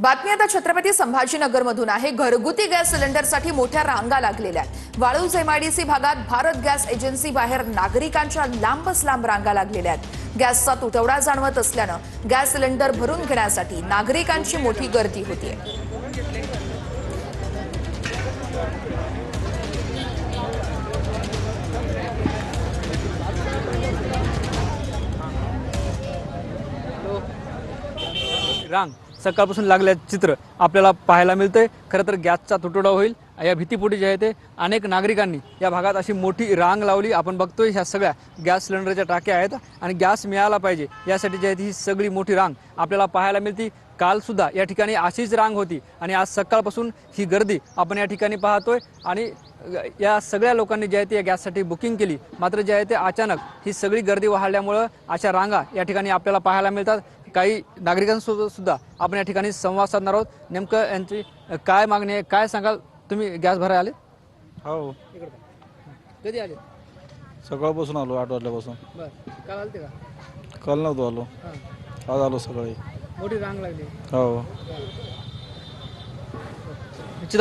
बातमी आता छत्रपती संभाजीनगरमधून आहे। घरगुती गॅस सिलेंडरसाठी मोठ्या रांगा लागलेल्या आहेत। वाळूज एमआयडीसी भागात भारत गॅस एजन्सी बाहेर नागरिकांच्या लांबच लांब रांगा लागलेल्या आहेत। गॅसचा तुटवडा जाणवत असल्यानं गॅस सिलेंडर भरून घेण्यासाठी नागरिकांची मोठी गर्दी होतीये। रांग सकाळपासून लागल्या चित्र आपल्याला पाहायला मिळते। खरं तर गॅसचा तुटवडा होईल या भीतीपोटी जे आहे ते अनेक नागरिकांनी या भागात अशी मोठी रांग लावली। आपण बघतोय ह्या सगळ्या गॅस सिलेंडरच्या टाक्या आहेत आणि गॅस मिळाला पाहिजे यासाठी जे आहे ही सगळी मोठी रांग आपल्याला पाहायला मिळते। काल सुद्धा या ठिकाणी अशीच रांग होती आणि आज सकाळपासून ही गर्दी आपण या ठिकाणी पाहतोय आणि या सगळ्या लोकांनी जे आहे ते गॅससाठी बुकिंग केली। मात्र जे आहे ते अचानक ही सगळी गर्दी वाढल्यामुळे अशा रांगा या ठिकाणी आपल्याला पाहायला मिळतात। काही नागरिकांसोबत सुद्धा आपण या ठिकाणी संवाद साधणार आहोत। नेमकं यांची काय मागणी आहे, काय सांगाल? तुम्ही गॅस भरायला आले? हो, कधी आले? सकाळपासून आलो, 8 वाजल्यापासून. बरं, काल आलते का? काल नव्हतो आलो, आज आलो सकाळी. मोठी रांग लागली. हो. निश्चित